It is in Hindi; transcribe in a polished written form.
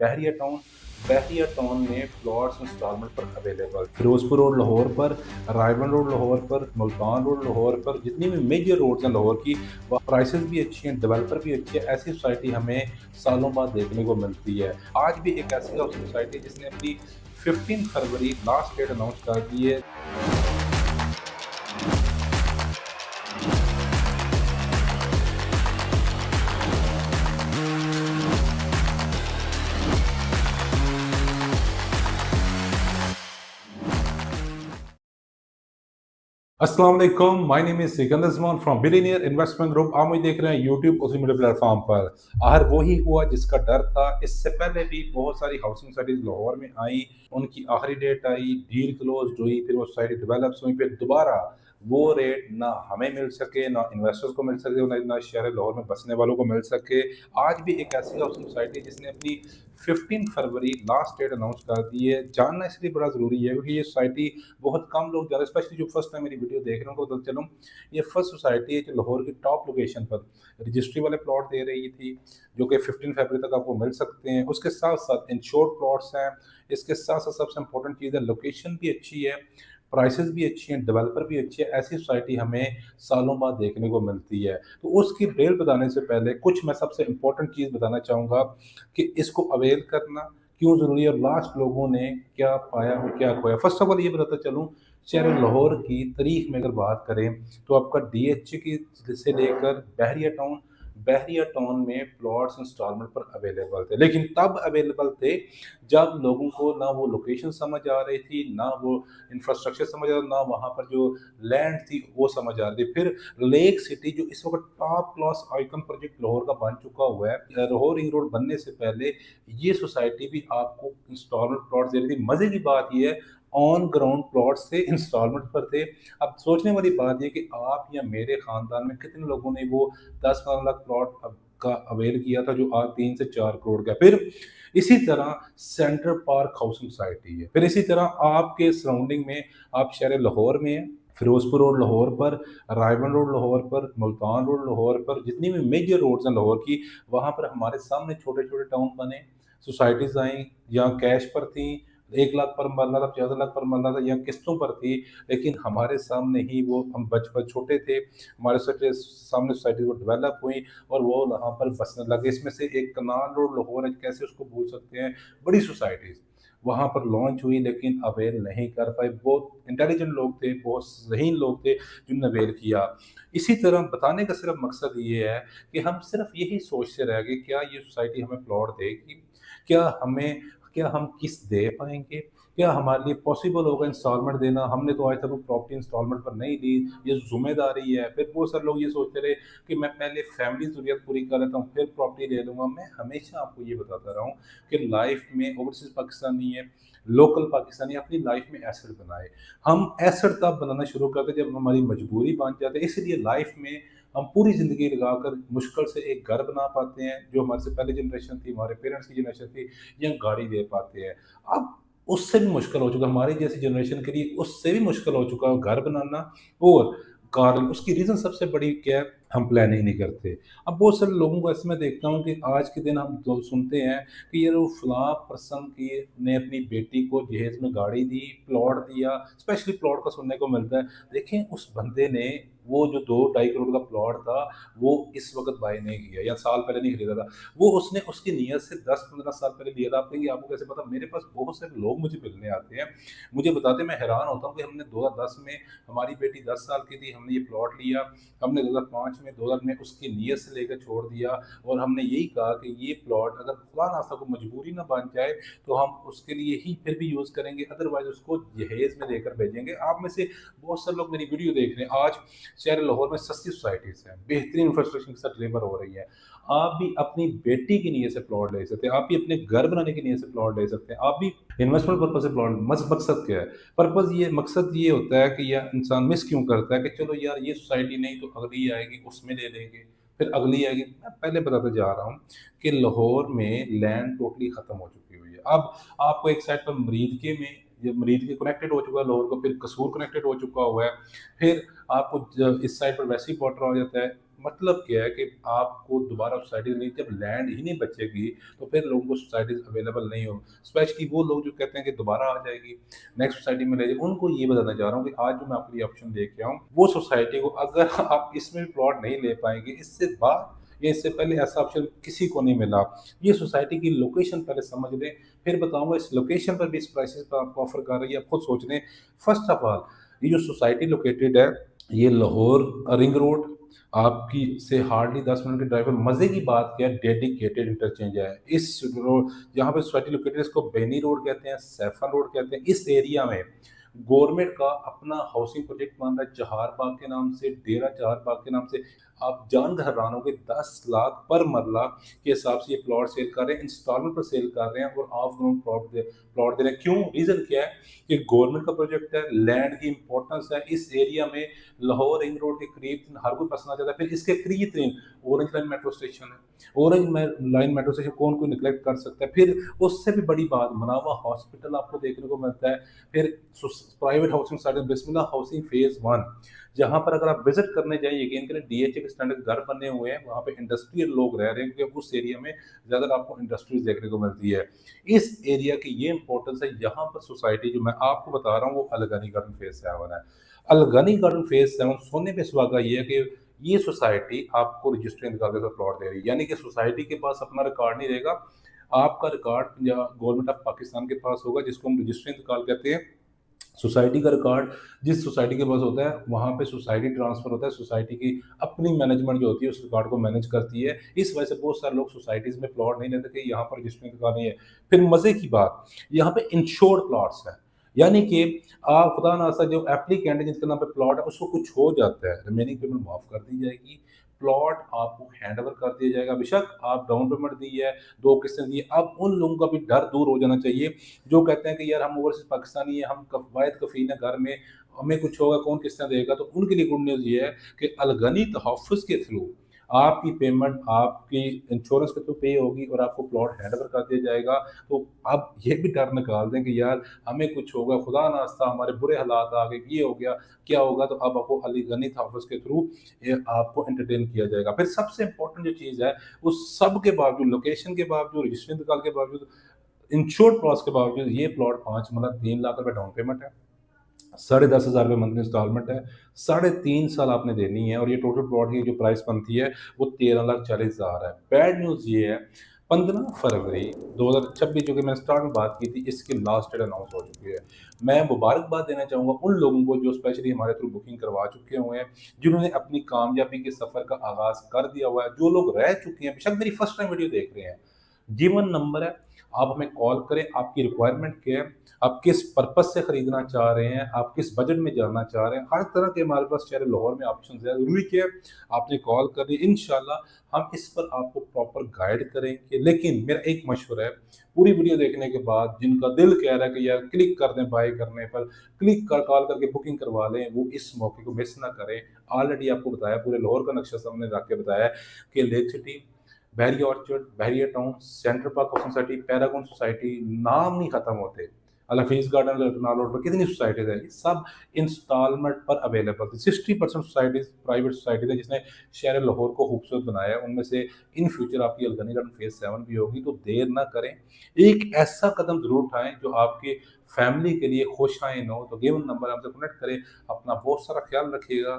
बहरिया टाउन में प्लॉट्स इंस्टॉलमेंट पर अवेलेबल, फिरोजपुर रोड लाहौर पर, रायबन रोड लाहौर पर, मुल्तान रोड लाहौर पर, जितनी भी मेजर रोड्स हैं लाहौर की, वह प्राइसेस भी अच्छी हैं, डेवलपर भी अच्छी है। ऐसी सोसाइटी हमें सालों बाद देखने को मिलती है। आज भी एक ऐसी हाउसिंग सोसाइटी जिसने अपनी 15 फरवरी लास्ट डेट अनाउंस कर दी है। अस्सलाम वालेकुम, my name is Sikandar Usman from billionaire investment group. आप मुझे देख रहे हैं यूट्यूब और मीडिया प्लेटफॉर्म पर। आखिर वही हुआ जिसका डर था। इससे पहले भी बहुत सारी हाउसिंग सोसाइटीज लाहौर में आई, उनकी आखिरी डेट आई, डील क्लोज हुई, फिर वो सोसाइटी डेवलप्स हुई, फिर दोबारा वो रेट ना हमें मिल सके, ना इन्वेस्टर्स को मिल सके, ना शहर लाहौर में बसने वालों को मिल सके। आज भी एक ऐसी हाउसिंग सोसाइटी जिसने अपनी 15 फरवरी लास्ट डेट अनाउंस कर दी है। जानना इसलिए बड़ा ज़रूरी है क्योंकि ये सोसाइटी बहुत कम लोग जा रहे हैं, स्पेशली जो फर्स्ट टाइम मेरी वीडियो देख रहे हैं उनको बताता चलूँ। ये फर्स्ट सोसाइटी है जो लाहौर की टॉप लोकेशन पर रजिस्ट्री वाले प्लॉट दे रही थी, जो कि 15 फरवरी तक आपको मिल सकते हैं। उसके साथ साथ इंश्योर्ड प्लॉट्स हैं। इसके साथ साथ सबसे इंपॉर्टेंट चीज़ है, लोकेशन भी अच्छी है, प्राइसेस भी अच्छी हैं, डेवलपर भी अच्छी है। ऐसी सोसाइटी हमें सालों बाद देखने को मिलती है। तो उसकी डिटेल बताने से पहले कुछ मैं सबसे इंपॉर्टेंट चीज़ बताना चाहूँगा कि इसको अवेल करना क्यों ज़रूरी है और लास्ट लोगों ने क्या पाया और क्या खोया। फर्स्ट ऑफ ऑल ये बताता चलूँ, शहर लाहौर की तारीख में अगर बात करें तो आपका डीएचए की से लेकर बहरिया टाउन में प्लॉट्स इंस्टॉलमेंट पर अवेलेबल थे, लेकिन तब अवेलेबल थे जब लोगों को ना वो लोकेशन समझ आ रही थी, ना वो इंफ्रास्ट्रक्चर समझ आ रहा, ना वहाँ पर जो लैंड थी वो समझ आ रही थी। फिर लेक सिटी जो इस वक्त top class icon project Lahore का बन चुका हुआ है, लाहौर रिंग रोड बनने से पहले ये सोसाइटी भी आपको इंस्टॉलमेंट प्लॉट दे रही थी। मजे की बात ये है, ऑन ग्राउंड प्लॉट्स थे, इंस्टॉलमेंट पर थे। अब सोचने वाली बात ये कि आप या मेरे खानदान में कितने लोगों ने वो 10-15 लाख प्लॉट का अवेल किया था जो आज 3 से 4 करोड़ का। फिर इसी तरह सेंट्रल पार्क हाउसिंग सोसाइटी है। फिर इसी तरह आपके सराउंडिंग में, आप शहर लाहौर में हैं, फिरोजपुर रोड लाहौर पर, रायबन रोड लाहौर पर, मुल्तान रोड लाहौर पर, जितनी भी मेजर रोड्स हैं लाहौर की, वहाँ पर हमारे सामने छोटे छोटे टाउन बने, सोसाइटीज आई, या कैश पर थी, 1 लाख पर मरला था, 50 लाख पर मरला था, या किस्तों पर थी। लेकिन हमारे सामने ही वो, हम बचपन छोटे थे, हमारे सामने सोसाइटी वो डेवलप हुई और वो वहाँ पर बसने लगे। इसमें से एक कनाल रोड लाहौर है, कैसे उसको भूल सकते हैं, बड़ी सोसाइटीज वहाँ पर लॉन्च हुई लेकिन अवेल नहीं कर पाए। बहुत इंटेलिजेंट लोग थे, बहुत ज़हीन लोग थे जिन्होंने अवेल किया। इसी तरह बताने का सिर्फ मकसद ये है कि हम सिर्फ यही सोचते रह गए, क्या ये सोसाइटी हमें प्लॉट देगी, क्या हमें क्या हम किस्त दे पाएंगे, क्या हमारे लिए पॉसिबल होगा इंस्टॉलमेंट देना। हमने तो आज तक वो प्रॉपर्टी इंस्टॉलमेंट पर नहीं ली, ये जिम्मेदारी है। फिर बहुत सारे लोग ये सोचते रहे कि मैं पहले फैमिली ज़रूरत पूरी कर लेता हूँ फिर प्रॉपर्टी ले लूँगा। मैं हमेशा आपको ये बताता रहा हूँ कि लाइफ में ओवरसीज़ पाकिस्तानी है, लोकल पाकिस्तानी अपनी लाइफ में एसेट बनाए। हम एसेट तब बनाना शुरू करते जब हमारी मजबूरी बन जाती है। इसलिए लाइफ में हम पूरी ज़िंदगी लगाकर मुश्किल से एक घर बना पाते हैं, जो हमारे से पहले जनरेशन थी, हमारे पेरेंट्स की जनरेशन थी, या गाड़ी ले पाते हैं। अब उससे भी मुश्किल हो चुका है, हमारी जैसी जनरेशन के लिए उससे भी मुश्किल हो चुका है घर बनाना और कार। उसकी रीज़न सबसे बड़ी क्या है, हम प्लानिंग नहीं करते। अब बहुत सारे लोगों को ऐसे मैं देखता हूँ कि आज के दिन हम लोग सुनते हैं कि ये वो फलां पर्सन की ने अपनी बेटी को जहेज में गाड़ी दी, प्लॉट दिया, स्पेशली प्लॉट का सुनने को मिलता है। देखें, उस बंदे ने वो जो 2-2.5 करोड़ का प्लॉट था, वो इस वक़्त बाय नहीं किया या साल पहले नहीं खरीदा था। वो उसने उसकी नीयत से 10-15 साल पहले लिया था। आप कहेंगे आपको कैसे पता? मेरे पास बहुत सारे लोग मुझे मिलने आते हैं, मुझे बताते हैं, मैं हैरान होता हूँ कि हमने 2010 में, हमारी बेटी 10 साल की थी, हमने ये प्लॉट लिया, हमने 2005 में 2000 में उसकी नीयत से लेकर छोड़ दिया और हमने यही कहा कि ये प्लॉट अगर खुदा ना खास्ता कोई मजबूरी ना बन जाए तो हम उसके लिए ही फिर भी यूज़ करेंगे, अदरवाइज़ उसको जहेज़ में देकर भेजेंगे। आप में से बहुत सारे लोग मेरी वीडियो देख रहे हैं। आज शहर लाहौर में सस्ती सोसाइटीज़ हैं, बेहतरीन इंफ्रास्ट्रक्चर के साथ डिलीवर हो रही है। आप भी अपनी बेटी की नीयत से प्लॉट ले सकते हैं, आप भी अपने घर बनाने की नीयत से प्लॉट ले सकते हैं, आप भी इन्वेस्टमेंट पर्पज़ से प्लॉट। मकसद क्या है? मकसद ये होता है कि यह इंसान मिस क्यों करता है कि चलो यार ये सोसाइटी नहीं तो अगली आएगी उसमें ले लेंगे, फिर अगली आएगी। मैं पहले बताते जा रहा हूँ कि लाहौर में लैंड टोटली ख़त्म हो चुकी हुई है। अब आपको एक साइड पर मरीदके में, ये मरीदके कनेक्टेड हो चुका है लाहौर को, फिर कसूर कनेक्टेड हो चुका हुआ है, फिर आपको इस साइड पर वैसे ही क्वार्टर हो जाता है। मतलब क्या है कि आपको दोबारा सोसाइटी नहीं, जब लैंड ही नहीं बचेगी तो फिर लोगों को सोसाइटीज़ अवेलेबल नहीं हो। स्पेशली वो लोग जो कहते हैं कि दोबारा आ जाएगी, नेक्स्ट सोसाइटी में ले जाए, उनको ये बताना चाह रहा हूँ कि आज जो मैं आपके लिए ऑप्शन लेके आया हूँ, वो सोसाइटी को अगर आप इसमें भी प्लॉट नहीं ले पाएँगे, इससे बाद या इससे पहले ऐसा ऑप्शन किसी को नहीं मिला। ये सोसाइटी की लोकेशन पहले समझ लें, फिर बताऊँगा इस लोकेशन पर भी इस प्राइसेज़ पर आपको ऑफ़र कर रही है, आप खुद सोच लें। फर्स्ट ऑफ ऑल, ये जो सोसाइटी लोकेटेड है, ये लाहौर रिंग रोड आपकी से हार्डली 10 मिनट के ड्राइव पर। मज़े की बात क्या है, डेडिकेटेड इंटरचेंज है। इस रोड जहाँ पे सोसाइटी लोकेटेड है, इसको बेनी रोड कहते हैं, सैफर रोड कहते हैं। इस एरिया में गवर्नमेंट का अपना हाउसिंग प्रोजेक्ट बन रहा है चहार बाग के नाम से, डेरा चहार बाग के नाम से। आप जान हैरान होंगे, 10 लाख पर मरला के हिसाब से ये प्लॉट सेल कर रहे हैं, इंस्टॉलमेंट पर सेल कर रहे हैं और ऑफ ग्राउंड प्लॉट दे रहे हैं। क्यों? रीज़न क्या है कि गवर्नमेंट का प्रोजेक्ट है, लैंड की इंपॉर्टेंस है। इस एरिया में लाहौर रिंग रोड के करीब हर कोई पसंद आ जाता है। फिर इसके करीब ऑरेंज लाइन मेट्रो स्टेशन है। लाइन मेट्रो स्टेशन कौन कोई निगलेक्ट कर सकता है? फिर उससे भी बड़ी बात, मनावा हॉस्पिटल आपको देखने को मिलता है। फिर प्राइवेट हाउसिंग स्टार्ट, बिस्मिल्लाह हाउसिंग फेज़ 1, जहाँ पर अगर आप विज़िट करने जाएँ, यकीन करें डीएचए के स्टैंडर्ड घर बने हुए हैं, वहाँ पे इंडस्ट्रियल लोग रह रहे हैं क्योंकि उस एरिया में ज़्यादातर आपको इंडस्ट्रीज़ देखने को मिलती है। इस एरिया की ये इम्पोर्टेंस है, यहाँ पर सोसाइटी जो मैं आपको बता रहा हूँ वो अलगनी गार्डन फेज़ 7 है। अलगनी गार्डन फेज़ 7 सोने पे सुहागा ये है कि ये सोसाइटी आपको रजिस्ट्री निकाल के प्लॉट दे रही है, यानी कि सोसाइटी के पास अपना रिकॉर्ड नहीं रहेगा, आपका रिकॉर्ड गवर्नमेंट ऑफ पाकिस्तान के पास होगा, जिसको हम रजिस्ट्री इंतकाल कहते हैं। सोसाइटी का रिकॉर्ड जिस सोसाइटी के पास होता है, वहाँ पे सोसाइटी ट्रांसफ़र होता है, सोसाइटी की अपनी मैनेजमेंट जो होती है उस रिकॉर्ड को मैनेज करती है। इस वजह से बहुत सारे लोग सोसाइटीज़ में प्लॉट नहीं लेते कि यहाँ पर रजिस्ट्री इंतकाल नहीं है। फिर मज़े की बात, यहाँ पे इंश्योर्ड प्लॉट्स हैं, यानी कि आप खुदा ना खास्ता जो एप्लीकेंट है जिनके नाम पे प्लॉट है उसको कुछ हो जाता है, रिमेनिंग पेमेंट माफ़ कर दी जाएगी, प्लॉट आपको हैंडओवर कर दिया जाएगा। बेशक आप डाउन पेमेंट दी है, 2 किस्तें दी है, अब उन लोगों का भी डर दूर हो जाना चाहिए जो कहते हैं कि यार हम ओवरसीज़ पाकिस्तानी हैं, हम वाहिद कफ़ील हैं घर में, हमें कुछ होगा कौन किस्तें देगा? तो उनके लिए गुड न्यूज़ ये है कि अलगनी तहफ़्फ़ुज़ के थ्रू आपकी पेमेंट आपकी इंश्योरेंस के थ्रू पे होगी और आपको प्लॉट हैंडओवर कर दिया जाएगा। तो आप ये भी डर निकाल दें कि यार हमें कुछ होगा, खुदा ना खास्ता हमारे बुरे हालात आ गए, ये हो गया, क्या होगा? तो अब आपको अली गनी तहफ़्फ़ुज़ के थ्रू ये आपको एंटरटेन किया जाएगा। फिर सबसे इम्पोर्टेंट जो चीज़ है, उस सब के बावजूद, लोकेशन के बावजूद, रजिस्ट्री इंतकाल के बावजूद, इंश्योर्ड प्लॉट्स के बावजूद ये प्लॉट 5 मतलब 3 लाख रुपए डाउन पेमेंट है, 10,500 मंथली इंस्टॉलमेंट है, साढ़े 3 साल आपने देनी है और ये टोटल प्लॉट की जो प्राइस बनती है वो 13,40,000 है। बैड न्यूज़ ये है, 15 फरवरी 2026 जो कि मैंने स्टार्ट में बात की थी, इसकी लास्ट डेट अनाउंस हो चुकी है। मैं मुबारकबाद देना चाहूँगा उन लोगों को जो स्पेशली हमारे थ्रू बुकिंग करवा चुके हुए हैं, जिन्होंने अपनी कामयाबी के सफ़र का आगाज़ कर दिया हुआ है, जो लोग रह चुके हैं, बेशक मेरी फर्स्ट टाइम वीडियो देख रहे हैं। जीवन नंबर है, आप हमें कॉल करें, आपकी रिक्वायरमेंट क्या है, आप किस पर्पज़ से खरीदना चाह रहे हैं, आप किस बजट में जानना चाह रहे हैं, हर तरह के हमारे पास शहर लाहौर में ऑप्शंस हैं। ज़रूरी क्या है, आपने कॉल कर दी, इंशाल्लाह हम इस पर आपको प्रॉपर गाइड करेंगे। लेकिन मेरा एक मशवरा है, पूरी वीडियो देखने के बाद जिनका दिल कह रहा है कि यार क्लिक कर दें बाय करने पर, क्लिक कर कॉल करके बुकिंग करवा लें, वो इस मौके को मिस ना करें। ऑलरेडी आपको बताया, पूरे लाहौर का नक्शा सामने रख के बताया है कि Lake City, Bahria orchard, Bahria town, central park housing society, Paragon society, नाम नहीं खत्म होते। अल हफीज़ गार्डन लखनऊ रोड पर कितनी सोसाइटीज़ हैं, ये सब इंस्टॉलमेंट पर अवेलेबल थी। 60% सोसाइटीज़ प्राइवेट सोसाइटीज़ हैं जिसने शहर लाहौर को खूबसूरत बनाया है। उनमें से इन फ्यूचर आपकी अलगनी गार्डन फेज़ 7 भी होगी, तो देर ना करें। एक ऐसा कदम ज़रूर उठाएँ जो आपकी फैमिली के लिए खुश आइन हो। तो गिवन नंबर हमसे कनेक्ट करें। अपना बहुत सारा ख्याल रखिएगा।